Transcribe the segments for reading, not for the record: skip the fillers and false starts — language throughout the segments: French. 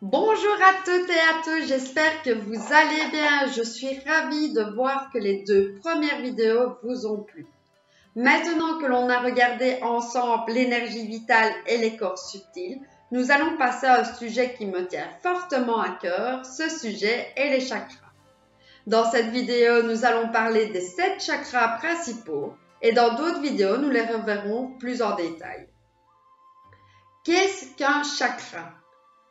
Bonjour à toutes et à tous, j'espère que vous allez bien. Je suis ravie de voir que les deux premières vidéos vous ont plu. Maintenant que l'on a regardé ensemble l'énergie vitale et les corps subtils, nous allons passer à un sujet qui me tient fortement à cœur. Ce sujet est les chakras. Dans cette vidéo, nous allons parler des 7 chakras principaux et dans d'autres vidéos, nous les reverrons plus en détail. Qu'est-ce qu'un chakra?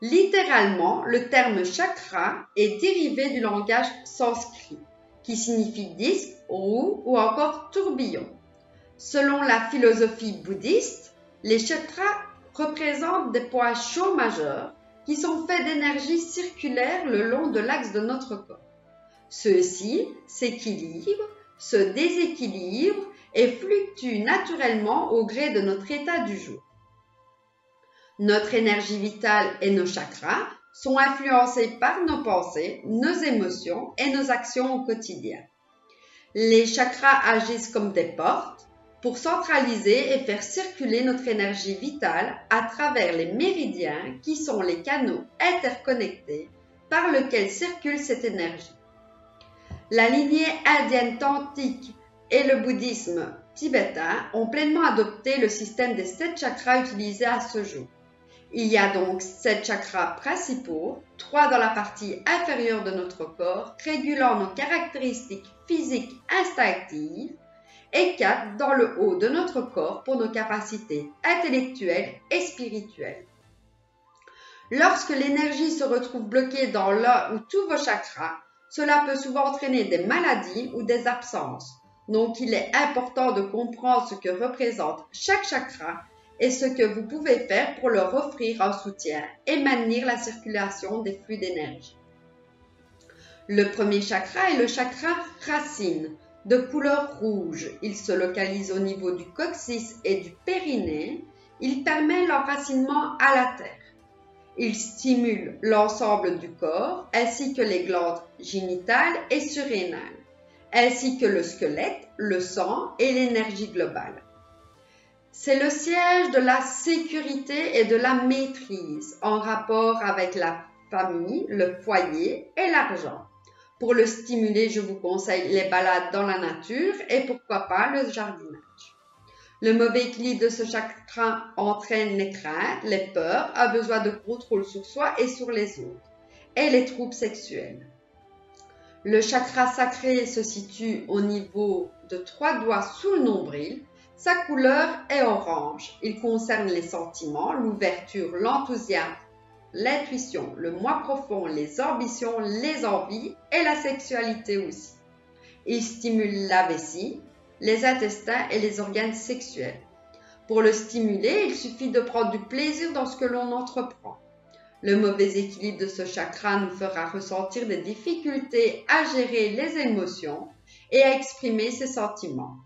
Littéralement, le terme chakra est dérivé du langage sanskrit, qui signifie disque, roue ou encore tourbillon. Selon la philosophie bouddhiste, les chakras représentent des points chauds majeurs qui sont faits d'énergie circulaire le long de l'axe de notre corps. Ceux-ci s'équilibrent, se déséquilibrent et fluctuent naturellement au gré de notre état du jour. Notre énergie vitale et nos chakras sont influencés par nos pensées, nos émotions et nos actions au quotidien. Les chakras agissent comme des portes pour centraliser et faire circuler notre énergie vitale à travers les méridiens qui sont les canaux interconnectés par lesquels circule cette énergie. La lignée indienne tantrique et le bouddhisme tibétain ont pleinement adopté le système des 7 chakras utilisés à ce jour. Il y a donc 7 chakras principaux, 3 dans la partie inférieure de notre corps, régulant nos caractéristiques physiques instinctives, et 4 dans le haut de notre corps pour nos capacités intellectuelles et spirituelles. Lorsque l'énergie se retrouve bloquée dans l'un ou tous vos chakras, cela peut souvent entraîner des maladies ou des absences. Donc, il est important de comprendre ce que représente chaque chakra et ce que vous pouvez faire pour leur offrir un soutien et maintenir la circulation des flux d'énergie. Le premier chakra est le chakra racine, de couleur rouge. Il se localise au niveau du coccyx et du périnée. Il permet l'enracinement à la terre. Il stimule l'ensemble du corps ainsi que les glandes génitales et surrénales, ainsi que le squelette, le sang et l'énergie globale. C'est le siège de la sécurité et de la maîtrise en rapport avec la famille, le foyer et l'argent. Pour le stimuler, je vous conseille les balades dans la nature et pourquoi pas le jardinage. Le mauvais équilibre de ce chakra entraîne les craintes, les peurs, un besoin de contrôle sur soi et sur les autres, et les troubles sexuels. Le chakra sacré se situe au niveau de 3 doigts sous le nombril. Sa couleur est orange. Il concerne les sentiments, l'ouverture, l'enthousiasme, l'intuition, le moi profond, les ambitions, les envies et la sexualité aussi. Il stimule la vessie, les intestins et les organes sexuels. Pour le stimuler, il suffit de prendre du plaisir dans ce que l'on entreprend. Le mauvais équilibre de ce chakra nous fera ressentir des difficultés à gérer les émotions et à exprimer ses sentiments.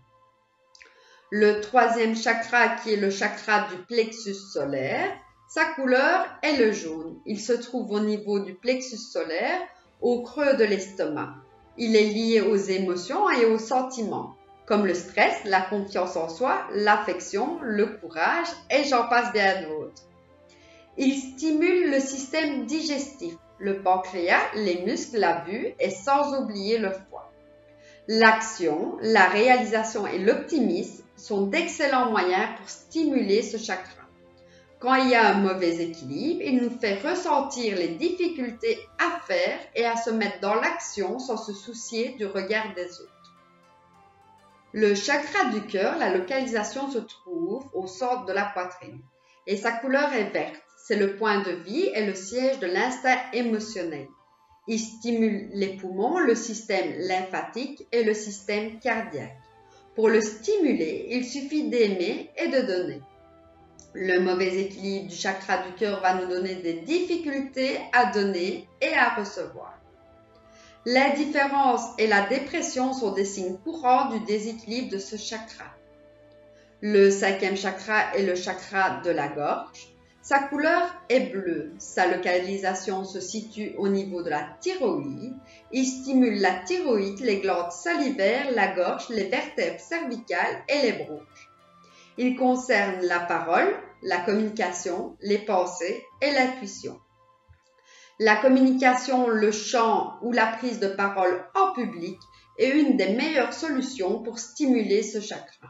Le troisième chakra, qui est le chakra du plexus solaire, sa couleur est le jaune. Il se trouve au niveau du plexus solaire, au creux de l'estomac. Il est lié aux émotions et aux sentiments, comme le stress, la confiance en soi, l'affection, le courage et j'en passe bien d'autres. Il stimule le système digestif, le pancréas, les muscles, la vue et sans oublier le foie. L'action, la réalisation et l'optimisme sont d'excellents moyens pour stimuler ce chakra. Quand il y a un mauvais équilibre, il nous fait ressentir les difficultés à faire et à se mettre dans l'action sans se soucier du regard des autres. Le chakra du cœur, la localisation se trouve au centre de la poitrine et sa couleur est verte. C'est le point de vie et le siège de l'instinct émotionnel. Il stimule les poumons, le système lymphatique et le système cardiaque. Pour le stimuler, il suffit d'aimer et de donner. Le mauvais équilibre du chakra du cœur va nous donner des difficultés à donner et à recevoir. L'indifférence et la dépression sont des signes courants du déséquilibre de ce chakra. Le 5e chakra est le chakra de la gorge. Sa couleur est bleue. Sa localisation se situe au niveau de la thyroïde. Il stimule la thyroïde, les glandes salivaires, la gorge, les vertèbres cervicales et les bronches. Il concerne la parole, la communication, les pensées et l'intuition. La communication, le chant ou la prise de parole en public est une des meilleures solutions pour stimuler ce chakra.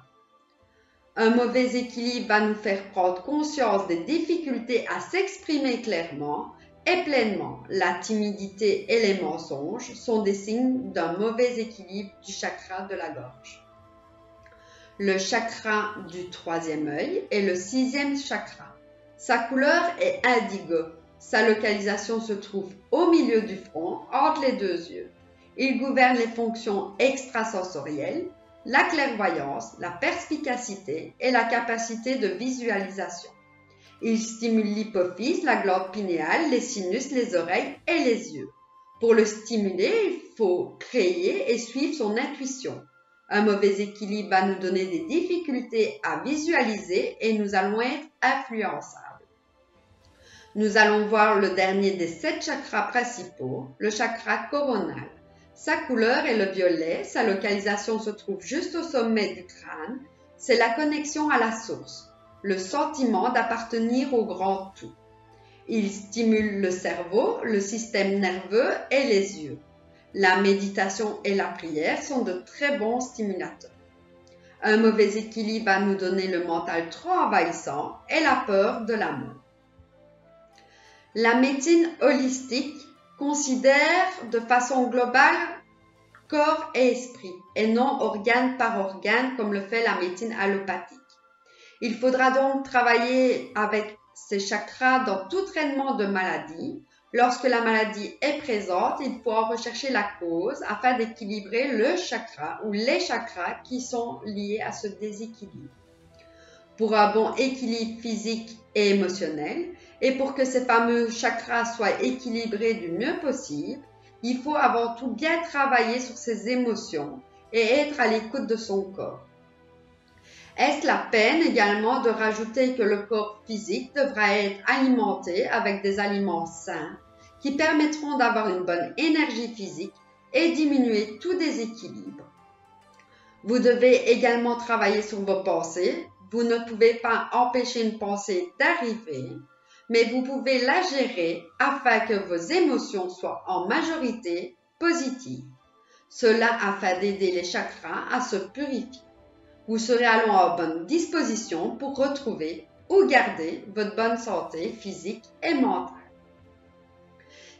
Un mauvais équilibre va nous faire prendre conscience des difficultés à s'exprimer clairement et pleinement. La timidité et les mensonges sont des signes d'un mauvais équilibre du chakra de la gorge. Le chakra du troisième œil est le sixième chakra. Sa couleur est indigo. Sa localisation se trouve au milieu du front, entre les deux yeux. Il gouverne les fonctions extrasensorielles, la clairvoyance, la perspicacité et la capacité de visualisation. Il stimule l'hypophyse, la glande pinéale, les sinus, les oreilles et les yeux. Pour le stimuler, il faut créer et suivre son intuition. Un mauvais équilibre va nous donner des difficultés à visualiser et nous allons être influençables. Nous allons voir le dernier des 7 chakras principaux, le chakra coronal. Sa couleur est le violet, sa localisation se trouve juste au sommet du crâne. C'est la connexion à la source, le sentiment d'appartenir au grand tout. Il stimule le cerveau, le système nerveux et les yeux. La méditation et la prière sont de très bons stimulateurs. Un mauvais équilibre va nous donner le mental trop envahissant et la peur de la mort. La médecine holistique considère de façon globale corps et esprit et non organe par organe comme le fait la médecine allopathique. Il faudra donc travailler avec ces chakras dans tout traitement de maladie. Lorsque la maladie est présente, il faut en rechercher la cause afin d'équilibrer le chakra ou les chakras qui sont liés à ce déséquilibre. Pour un bon équilibre physique et émotionnel, et pour que ces fameux chakras soient équilibrés du mieux possible, il faut avant tout bien travailler sur ses émotions et être à l'écoute de son corps. Est-ce la peine également de rajouter que le corps physique devra être alimenté avec des aliments sains qui permettront d'avoir une bonne énergie physique et diminuer tout déséquilibre? Vous devez également travailler sur vos pensées. Vous ne pouvez pas empêcher une pensée d'arriver, mais vous pouvez la gérer afin que vos émotions soient en majorité positives. Cela afin d'aider les chakras à se purifier. Vous serez alors en bonne disposition pour retrouver ou garder votre bonne santé physique et mentale.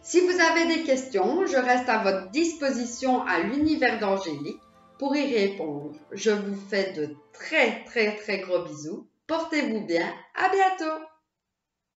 Si vous avez des questions, je reste à votre disposition à l'univers d'Angélique pour y répondre. Je vous fais de très gros bisous. Portez-vous bien. À bientôt.